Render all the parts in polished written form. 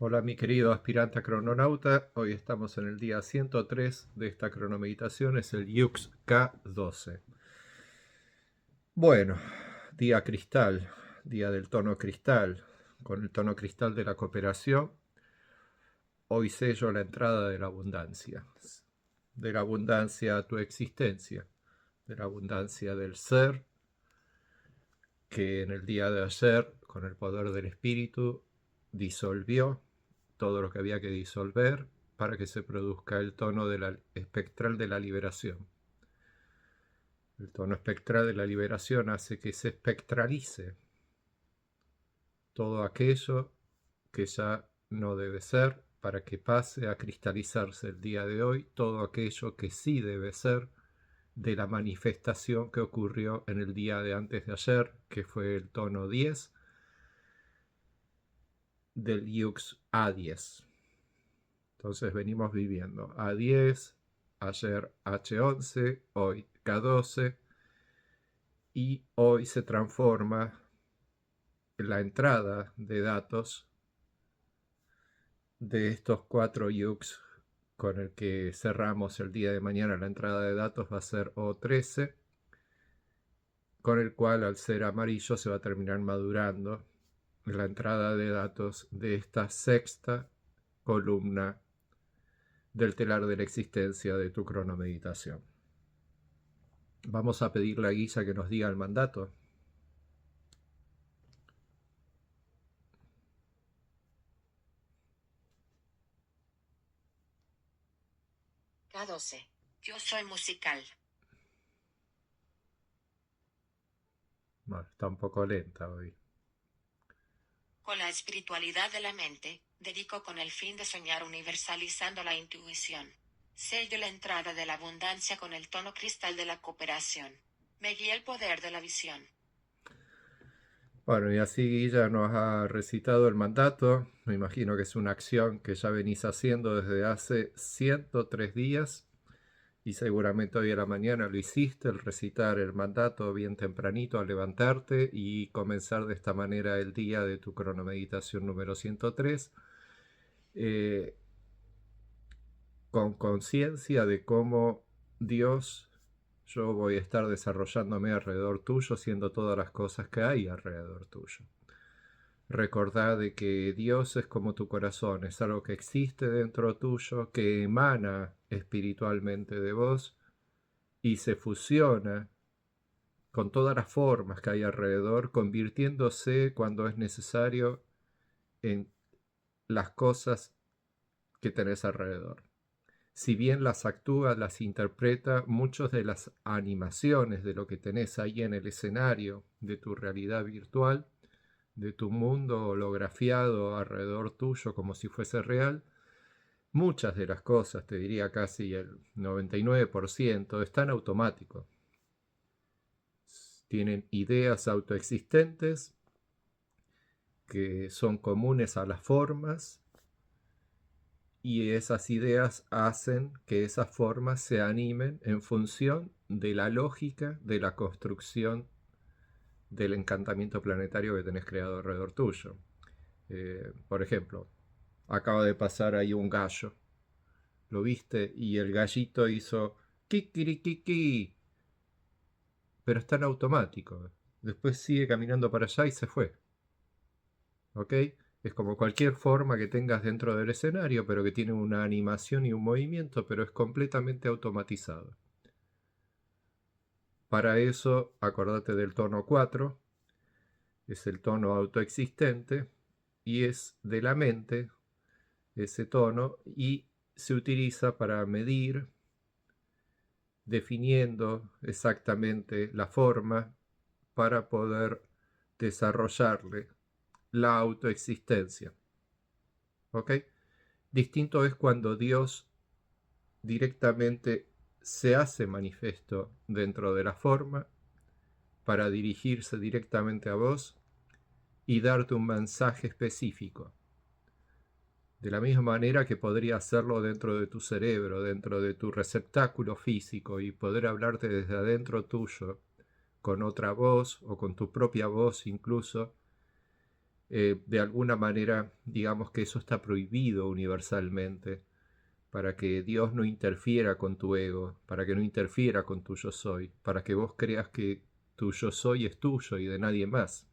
Hola mi querido aspirante a crononauta, hoy estamos en el día 103 de esta cronomeditación, es el Yux K12. Bueno, día cristal, día del tono cristal, con el tono cristal de la cooperación, hoy sello la entrada de la abundancia a tu existencia, de la abundancia del ser, que en el día de ayer, con el poder del espíritu, disolvió todo lo que había que disolver para que se produzca el tono espectral de la liberación. El tono espectral de la liberación hace que se espectralice todo aquello que ya no debe ser para que pase a cristalizarse el día de hoy todo aquello que sí debe ser de la manifestación que ocurrió en el día de antes de ayer, que fue el tono 10 del Yux A10. Entonces venimos viviendo A10, ayer H11, hoy K12, y hoy se transforma la entrada de datos de estos 4 Yux con el que cerramos el día de mañana. La entrada de datos va a ser O13, con el cual al ser amarillo se va a terminar madurando la entrada de datos de esta sexta columna del telar de la existencia de tu cronomeditación. Vamos a pedirle a Guilla que nos diga el mandato. K12. Yo soy musical. Bueno, está un poco lenta hoy. Con la espiritualidad de la mente, dedico con el fin de soñar universalizando la intuición. Sello la entrada de la abundancia con el tono cristal de la cooperación. Me guía el poder de la visión. Bueno, y así Guilla nos ha recitado el mandato. Me imagino que es una acción que ya venís haciendo desde hace 103 días y seguramente hoy a la mañana lo hiciste, el recitar el mandato bien tempranito al levantarte y comenzar de esta manera el día de tu cronomeditación número 103, con conciencia de cómo Dios, yo voy a estar desarrollándome alrededor tuyo, siendo todas las cosas que hay alrededor tuyo. Recordá de que Dios es como tu corazón, es algo que existe dentro tuyo, que emana espiritualmente de vos y se fusiona con todas las formas que hay alrededor, convirtiéndose cuando es necesario en las cosas que tenés alrededor. Si bien las actúa, las interpreta, muchas de las animaciones de lo que tenés ahí en el escenario de tu realidad virtual, de tu mundo holografiado alrededor tuyo como si fuese real, muchas de las cosas, te diría casi el 99%, están automáticos. Tienen ideas autoexistentes que son comunes a las formas y esas ideas hacen que esas formas se animen en función de la lógica de la construcción del encantamiento planetario que tenés creado alrededor tuyo. Por ejemplo, acaba de pasar ahí un gallo, lo viste y el gallito hizo kikirikiki, pero está en automático. Después sigue caminando para allá y se fue. ¿Ok? Es como cualquier forma que tengas dentro del escenario, pero que tiene una animación y un movimiento, pero es completamente automatizado. Para eso, acordate del tono 4, es el tono autoexistente y es de la mente ese tono y se utiliza para medir, definiendo exactamente la forma para poder desarrollarle la autoexistencia. ¿Ok? Distinto es cuando Dios directamente se hace manifiesto dentro de la forma para dirigirse directamente a vos y darte un mensaje específico. De la misma manera que podría hacerlo dentro de tu cerebro, dentro de tu receptáculo físico y poder hablarte desde adentro tuyo, con otra voz o con tu propia voz incluso, De alguna manera, digamos que eso está prohibido universalmente, para que Dios no interfiera con tu ego, para que no interfiera con tu yo soy, para que vos creas que tu yo soy es tuyo y de nadie más.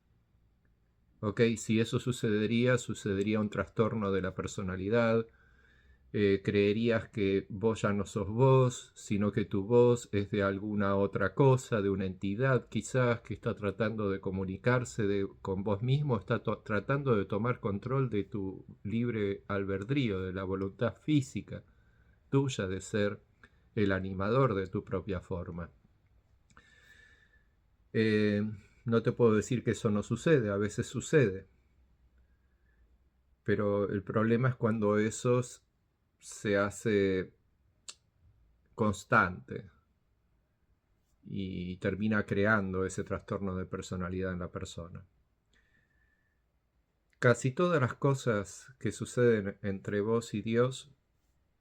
¿Ok? Si eso sucedería un trastorno de la personalidad. Creerías que vos ya no sos vos, sino que tu voz es de alguna otra cosa, de una entidad quizás que está tratando de comunicarse con vos mismo, está tratando de tomar control de tu libre albedrío, de la voluntad física tuya de ser el animador de tu propia forma. No te puedo decir que eso no sucede, a veces sucede, pero el problema es cuando eso se hace constante y termina creando ese trastorno de personalidad en la persona. Casi todas las cosas que suceden entre vos y Dios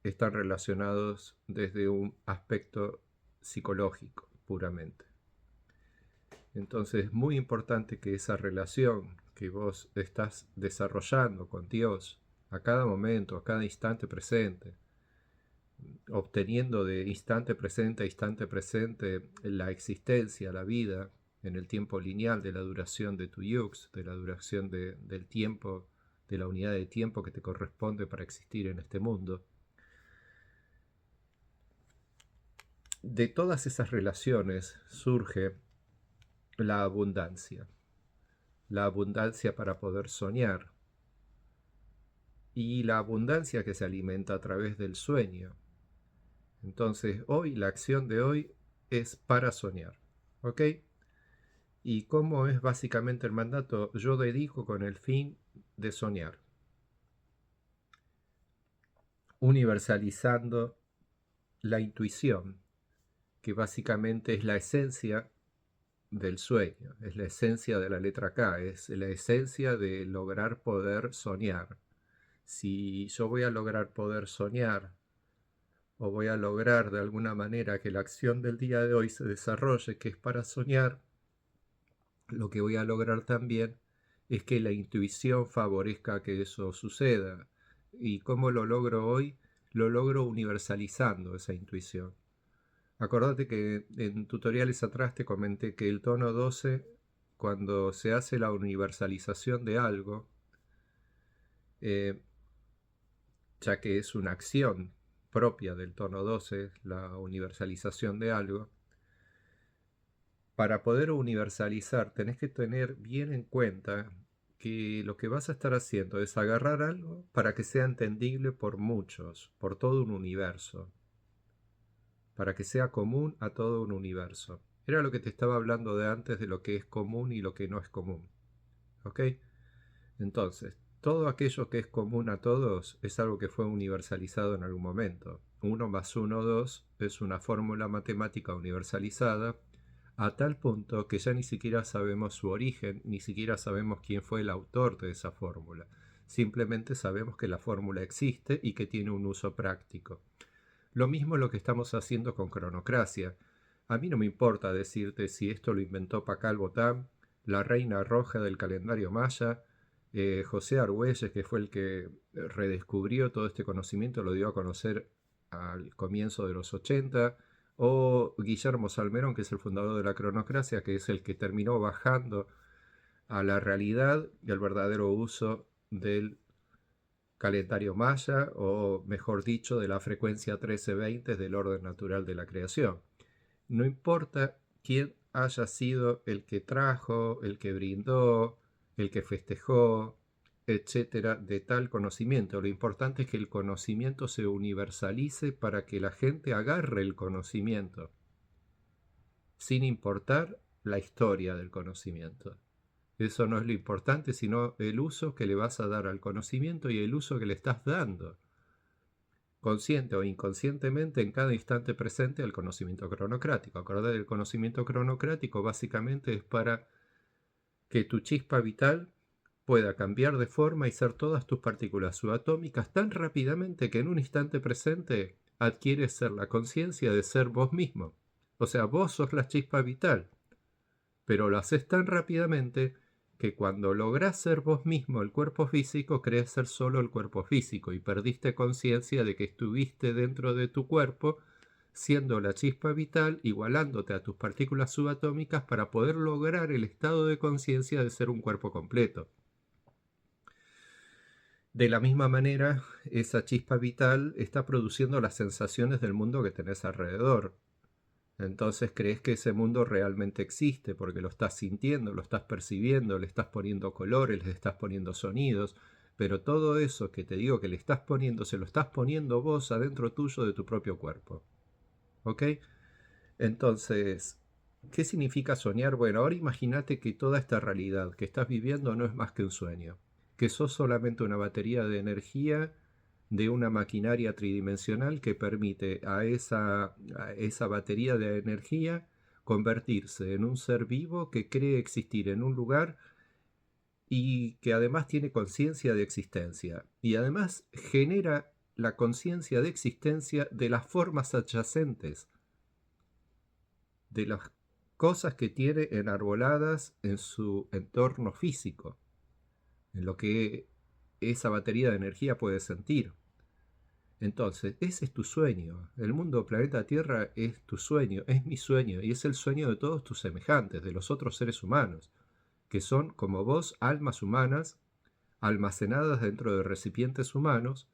están relacionados desde un aspecto psicológico puramente. Entonces es muy importante que esa relación que vos estás desarrollando con Dios a cada momento, a cada instante presente, obteniendo de instante presente a instante presente la existencia, la vida, en el tiempo lineal de la duración de tu yux, de la duración del tiempo, de la unidad de tiempo que te corresponde para existir en este mundo. De todas esas relaciones surge la abundancia para poder soñar, y la abundancia que se alimenta a través del sueño. Entonces, hoy, la acción de hoy es para soñar, ¿ok? ¿Y cómo es básicamente el mandato? Yo dedico con el fin de soñar, universalizando la intuición, que básicamente es la esencia del sueño, es la esencia de la letra K, es la esencia de lograr poder soñar. Si yo voy a lograr poder soñar, o voy a lograr de alguna manera que la acción del día de hoy se desarrolle, que es para soñar, lo que voy a lograr también es que la intuición favorezca que eso suceda. ¿Y cómo lo logro hoy? Lo logro universalizando esa intuición. Acordate que en tutoriales atrás te comenté que el tono 12, cuando se hace la universalización de algo, ya que es una acción propia del tono 12, la universalización de algo, para poder universalizar tenés que tener bien en cuenta que lo que vas a estar haciendo es agarrar algo para que sea entendible por muchos, por todo un universo, para que sea común a todo un universo. Era lo que te estaba hablando de antes de lo que es común y lo que no es común. ¿Ok? Entonces, todo aquello que es común a todos es algo que fue universalizado en algún momento. 1 más 1, 2 es una fórmula matemática universalizada a tal punto que ya ni siquiera sabemos su origen, ni siquiera sabemos quién fue el autor de esa fórmula. Simplemente sabemos que la fórmula existe y que tiene un uso práctico. Lo mismo es lo que estamos haciendo con cronocracia. A mí no me importa decirte si esto lo inventó Pakal Botán, la reina roja del calendario maya, José Argüelles, que fue el que redescubrió todo este conocimiento, lo dio a conocer al comienzo de los 80, o Guillermo Salmerón, que es el fundador de la cronocracia, que es el que terminó bajando a la realidad y al verdadero uso del calendario maya, o mejor dicho, de la frecuencia 1320 del orden natural de la creación. No importa quién haya sido el que trajo, el que brindó, el que festejó, etcétera, de tal conocimiento. Lo importante es que el conocimiento se universalice para que la gente agarre el conocimiento, sin importar la historia del conocimiento. Eso no es lo importante, sino el uso que le vas a dar al conocimiento y el uso que le estás dando, consciente o inconscientemente, en cada instante presente al conocimiento cronocrático. Acordate, el conocimiento cronocrático básicamente es para que tu chispa vital pueda cambiar de forma y ser todas tus partículas subatómicas tan rápidamente que en un instante presente adquieres ser la conciencia de ser vos mismo. O sea, vos sos la chispa vital, pero lo haces tan rápidamente que cuando lográs ser vos mismo el cuerpo físico, crees ser solo el cuerpo físico y perdiste conciencia de que estuviste dentro de tu cuerpo siendo la chispa vital, igualándote a tus partículas subatómicas para poder lograr el estado de conciencia de ser un cuerpo completo. De la misma manera, esa chispa vital está produciendo las sensaciones del mundo que tenés alrededor. Entonces crees que ese mundo realmente existe porque lo estás sintiendo, lo estás percibiendo, le estás poniendo colores, le estás poniendo sonidos, pero todo eso que te digo que le estás poniendo, se lo estás poniendo vos adentro tuyo de tu propio cuerpo. ¿Ok? Entonces, ¿qué significa soñar? Bueno, ahora imagínate que toda esta realidad que estás viviendo no es más que un sueño, que sos solamente una batería de energía de una maquinaria tridimensional que permite a esa batería de energía convertirse en un ser vivo que cree existir en un lugar y que además tiene conciencia de existencia y además genera la conciencia de existencia de las formas adyacentes, de las cosas que tiene enarboladas en su entorno físico, en lo que esa batería de energía puede sentir. Entonces, ese es tu sueño. El mundo planeta Tierra es tu sueño, es mi sueño y es el sueño de todos tus semejantes, de los otros seres humanos, que son como vos almas humanas almacenadas dentro de recipientes humanos,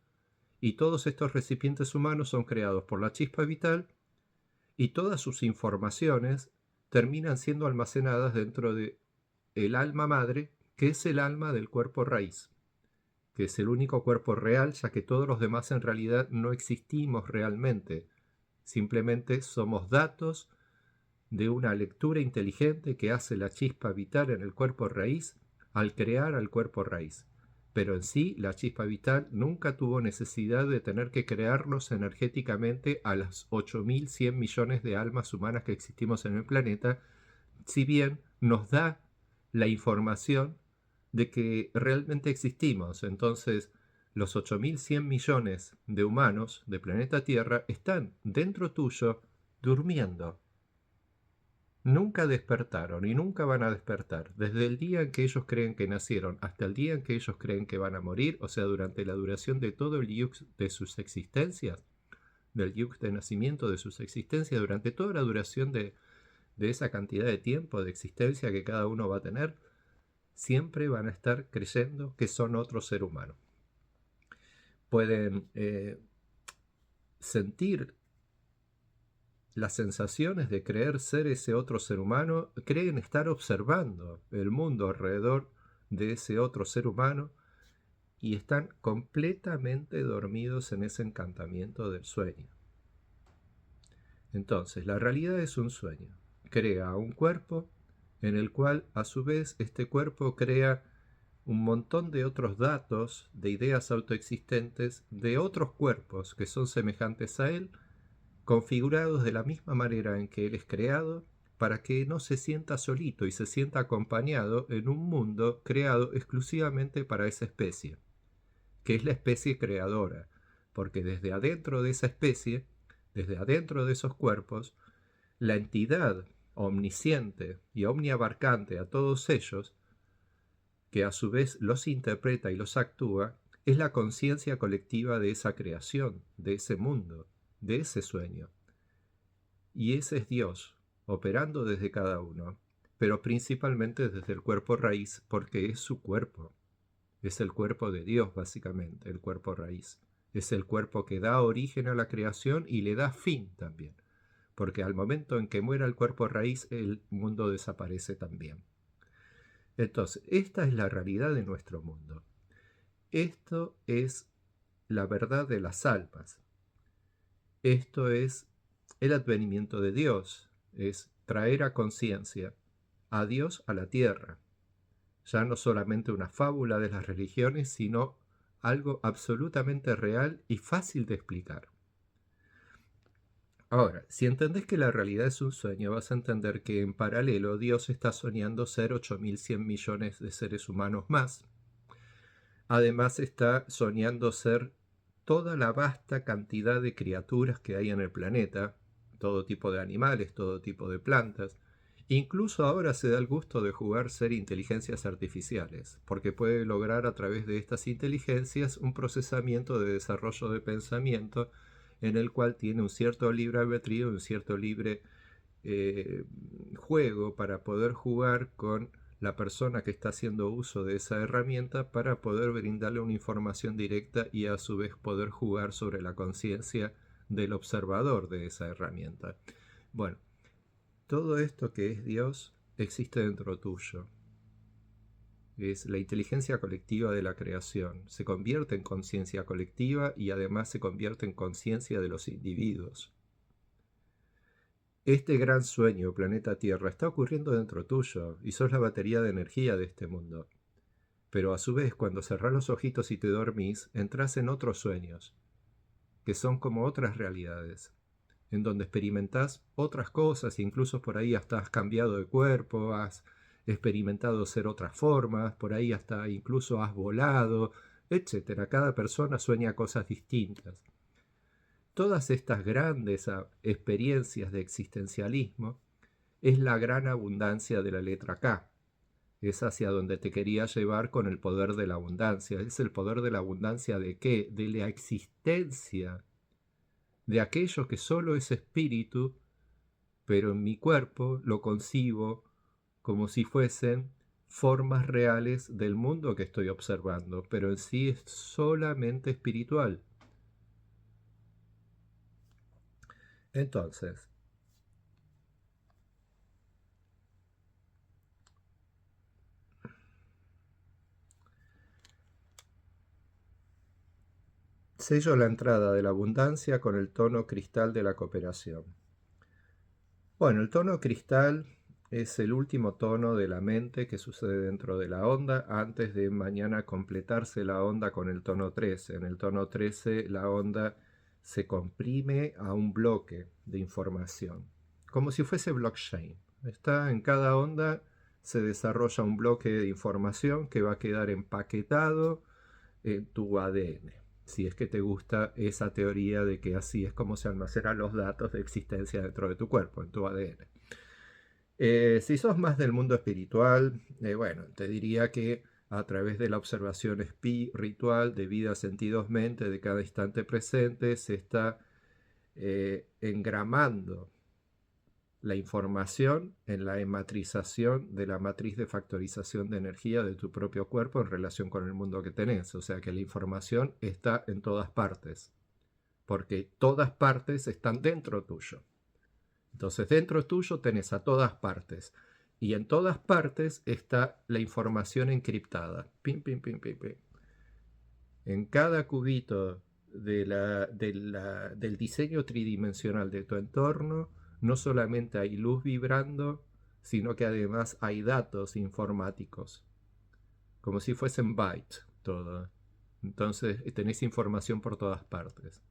y todos estos recipientes humanos son creados por la chispa vital y todas sus informaciones terminan siendo almacenadas dentro de el alma madre, que es el alma del cuerpo raíz, que es el único cuerpo real, ya que todos los demás en realidad no existimos realmente, simplemente somos datos de una lectura inteligente que hace la chispa vital en el cuerpo raíz al crear al cuerpo raíz. Pero en sí, la chispa vital nunca tuvo necesidad de tener que crearnos energéticamente a las 8.100 millones de almas humanas que existimos en el planeta, si bien nos da la información de que realmente existimos. Entonces, los 8.100 millones de humanos de planeta Tierra están dentro tuyo durmiendo. Nunca despertaron y nunca van a despertar. Desde el día en que ellos creen que nacieron hasta el día en que ellos creen que van a morir, o sea, durante la duración de todo el yug de sus existencias, del yug de nacimiento de sus existencias, durante toda la duración de esa cantidad de tiempo de existencia que cada uno va a tener, siempre van a estar creyendo que son otro ser humano. Pueden sentir las sensaciones de creer ser ese otro ser humano, creen estar observando el mundo alrededor de ese otro ser humano y están completamente dormidos en ese encantamiento del sueño. Entonces, la realidad es un sueño. Crea un cuerpo en el cual, a su vez, este cuerpo crea un montón de otros datos, de ideas autoexistentes, de otros cuerpos que son semejantes a él, configurados de la misma manera en que él es creado, para que no se sienta solito y se sienta acompañado en un mundo creado exclusivamente para esa especie, que es la especie creadora, porque desde adentro de esa especie, desde adentro de esos cuerpos, la entidad omnisciente y omniabarcante a todos ellos, que a su vez los interpreta y los actúa, es la conciencia colectiva de esa creación, de ese mundo, de ese sueño. Y ese es Dios, operando desde cada uno, pero principalmente desde el cuerpo raíz, porque es su cuerpo. Es el cuerpo de Dios, básicamente, el cuerpo raíz. Es el cuerpo que da origen a la creación y le da fin también, porque al momento en que muera el cuerpo raíz, el mundo desaparece también. Entonces, esta es la realidad de nuestro mundo. Esto es la verdad de las almas. Esto es el advenimiento de Dios, es traer a conciencia a Dios a la tierra. Ya no solamente una fábula de las religiones, sino algo absolutamente real y fácil de explicar. Ahora, si entendés que la realidad es un sueño, vas a entender que en paralelo Dios está soñando ser 8.100 millones de seres humanos más. Además está soñando ser toda la vasta cantidad de criaturas que hay en el planeta, todo tipo de animales, todo tipo de plantas, Incluso ahora se da el gusto de jugar ser inteligencias artificiales, porque puede lograr a través de estas inteligencias un procesamiento de desarrollo de pensamiento en el cual tiene un cierto libre albedrío, un cierto libre eh, juego para poder jugar con la persona que está haciendo uso de esa herramienta para poder brindarle una información directa y a su vez poder jugar sobre la conciencia del observador de esa herramienta. Bueno, todo esto que es Dios existe dentro tuyo. Es la inteligencia colectiva de la creación. Se convierte en conciencia colectiva y además se convierte en conciencia de los individuos. Este gran sueño, planeta Tierra, está ocurriendo dentro tuyo y sos la batería de energía de este mundo. Pero a su vez, cuando cerrás los ojitos y te dormís, entras en otros sueños, que son como otras realidades, en donde experimentás otras cosas, incluso por ahí hasta has cambiado de cuerpo, has experimentado ser otras formas, por ahí hasta incluso has volado, etc. Cada persona sueña cosas distintas. Todas estas grandes experiencias de existencialismo es la gran abundancia de la letra K. Es hacia donde te quería llevar con el poder de la abundancia. ¿Es el poder de la abundancia de qué? De la existencia de aquello que solo es espíritu, pero en mi cuerpo lo concibo como si fuesen formas reales del mundo que estoy observando, pero en sí es solamente espiritual. Entonces, sello la entrada de la abundancia con el tono cristal de la cooperación. Bueno, el tono cristal es el último tono de la mente que sucede dentro de la onda antes de mañana completarse la onda con el tono 13. En el tono 13 la onda se comprime a un bloque de información, como si fuese blockchain. Está en cada onda, se desarrolla un bloque de información que va a quedar empaquetado en tu ADN. Si es que te gusta esa teoría de que así es como se almacenan los datos de existencia dentro de tu cuerpo, en tu ADN. Si sos más del mundo espiritual, bueno, te diría que a través de la observación espiritual de vida, sentidos, mente de cada instante presente, se está engramando la información en la ematrización de la matriz de factorización de energía de tu propio cuerpo en relación con el mundo que tenés. O sea que la información está en todas partes, porque todas partes están dentro tuyo. Entonces dentro tuyo tenés a todas partes. Y en todas partes está la información encriptada. Pim, pim, pim, pim, pim. En cada cubito del diseño tridimensional de tu entorno, no solamente hay luz vibrando, sino que además hay datos informáticos, como si fuesen bytes todo. Entonces tenés información por todas partes.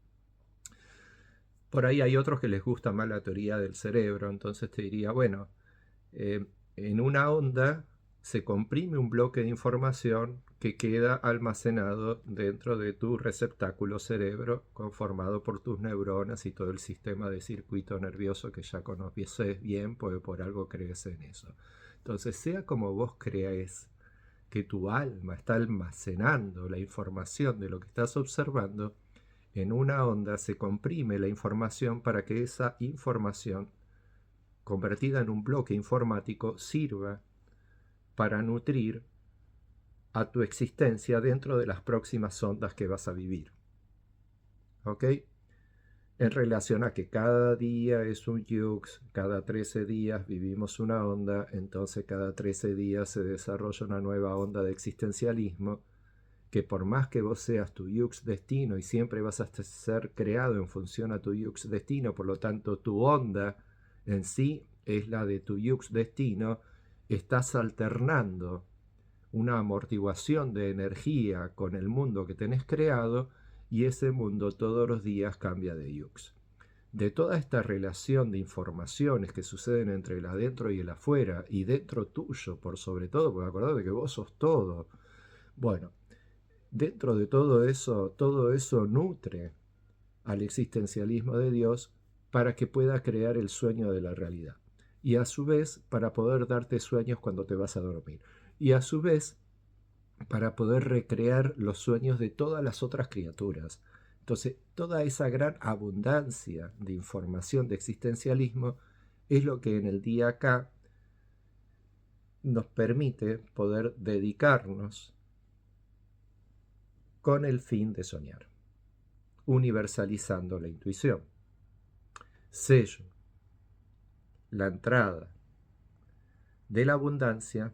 Por ahí hay otros que les gusta más la teoría del cerebro, entonces te diría, bueno, en una onda se comprime un bloque de información que queda almacenado dentro de tu receptáculo cerebro, conformado por tus neuronas y todo el sistema de circuito nervioso que ya conoces bien, porque por algo crees en eso. Entonces, sea como vos crees que tu alma está almacenando la información de lo que estás observando, en una onda se comprime la información para que esa información, convertida en un bloque informático, sirva para nutrir a tu existencia dentro de las próximas ondas que vas a vivir. ¿Ok? En relación a que cada día es un yux, cada 13 días vivimos una onda, entonces cada 13 días se desarrolla una nueva onda de existencialismo, que por más que vos seas tu yux destino y siempre vas a ser creado en función a tu yux destino, por lo tanto tu onda en sí es la de tu yux destino, estás alternando una amortiguación de energía con el mundo que tenés creado y ese mundo todos los días cambia de yux. De toda esta relación de informaciones que suceden entre el adentro y el afuera y dentro tuyo por sobre todo, porque acordate que vos sos todo. Bueno, dentro de todo eso nutre al existencialismo de Dios para que pueda crear el sueño de la realidad. y a su vez para poder darte sueños cuando te vas a dormir, y a su vez para poder recrear los sueños de todas las otras criaturas. Entonces, toda esa gran abundancia de información de existencialismo es lo que en el día acá nos permite poder dedicarnos con el fin de soñar, universalizando la intuición. Sello la entrada de la abundancia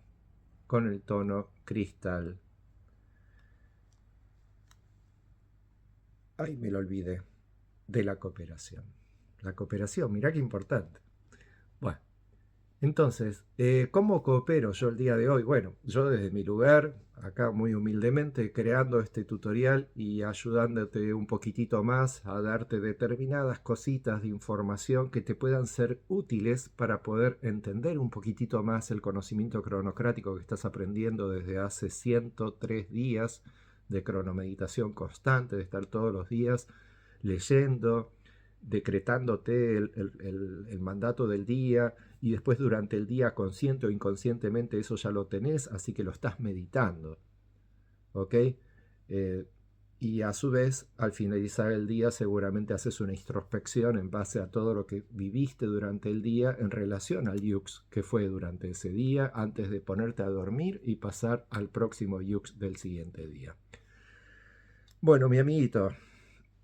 con el tono cristal. Ay, me lo olvidé. De la cooperación. La cooperación, mirá qué importante. Bueno, entonces, ¿cómo coopero yo el día de hoy? Bueno, yo desde mi lugar, acá muy humildemente, creando este tutorial y ayudándote un poquitito más a darte determinadas cositas de información que te puedan ser útiles para poder entender un poquitito más el conocimiento cronocrático que estás aprendiendo desde hace 103 días de cronomeditación constante, de estar todos los días leyendo, decretándote el mandato del día, y después durante el día, consciente o inconscientemente, eso ya lo tenés, así que lo estás meditando. ¿Ok? Y a su vez, al finalizar el día, seguramente haces una introspección en base a todo lo que viviste durante el día en relación al yux que fue durante ese día, antes de ponerte a dormir y pasar al próximo yux del siguiente día. Bueno, mi amiguito,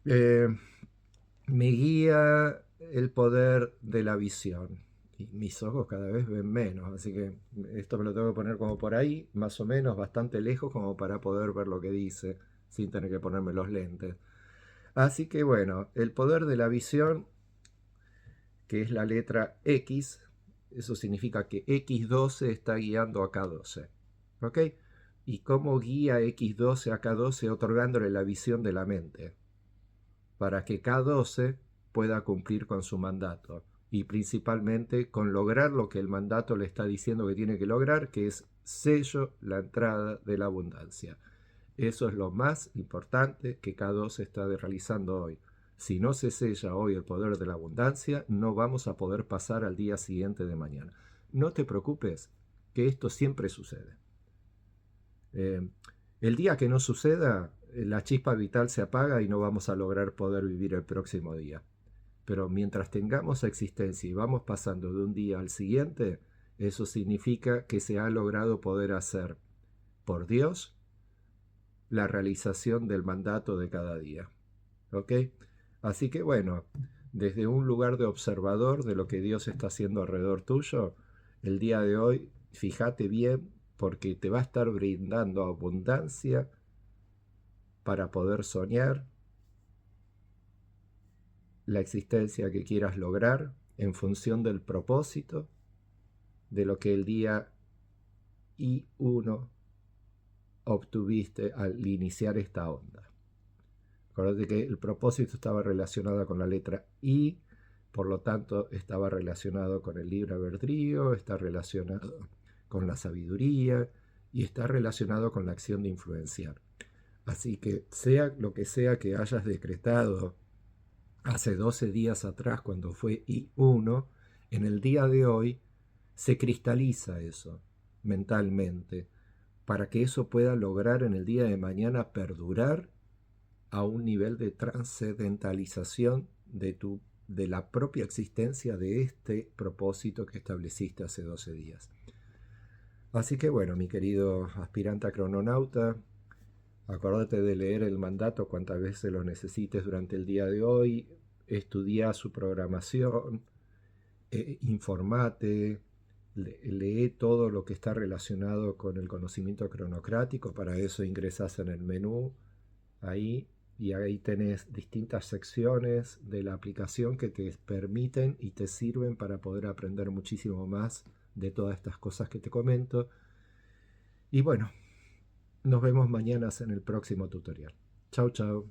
me guía el poder de la visión. Y mis ojos cada vez ven menos, así que esto me lo tengo que poner como por ahí, más o menos, bastante lejos, como para poder ver lo que dice, sin tener que ponerme los lentes. Así que bueno, el poder de la visión, que es la letra X, eso significa que X12 está guiando a K12. ¿Ok? ¿Y cómo guía X12 a K12? Otorgándole la visión de la mente, para que K12 pueda cumplir con su mandato, y principalmente con lograr lo que el mandato le está diciendo que tiene que lograr, que es sello la entrada de la abundancia. Eso es lo más importante que K12 está realizando hoy. Si no se sella hoy el poder de la abundancia, no vamos a poder pasar al día siguiente de mañana. No te preocupes, que esto siempre sucede. El día que no suceda, la chispa vital se apaga y no vamos a lograr poder vivir el próximo día. Pero mientras tengamos existencia y vamos pasando de un día al siguiente, eso significa que se ha logrado poder hacer por Dios la realización del mandato de cada día. ¿Ok? Así que bueno, desde un lugar de observador de lo que Dios está haciendo alrededor tuyo, el día de hoy, fíjate bien, porque te va a estar brindando abundancia para poder soñar la existencia que quieras lograr en función del propósito de lo que el día I1 obtuviste al iniciar esta onda. Acuérdate que el propósito estaba relacionado con la letra I, por lo tanto estaba relacionado con el libre albedrío, está relacionado con la sabiduría y está relacionado con la acción de influenciar. Así que sea lo que sea que hayas decretado hace 12 días atrás, cuando fue I1, en el día de hoy se cristaliza eso mentalmente, para que eso pueda lograr en el día de mañana perdurar a un nivel de trascendentalización de la propia existencia de este propósito que estableciste hace 12 días. Así que bueno, mi querido aspirante a crononauta, acordate de leer el mandato cuantas veces lo necesites durante el día de hoy, estudia su programación, informate, lee todo lo que está relacionado con el conocimiento cronocrático. Para eso ingresas en el menú ahí, y ahí tenés distintas secciones de la aplicación que te permiten y te sirven para poder aprender muchísimo más de todas estas cosas que te comento. Y bueno, nos vemos mañana en el próximo tutorial. Chau, chau.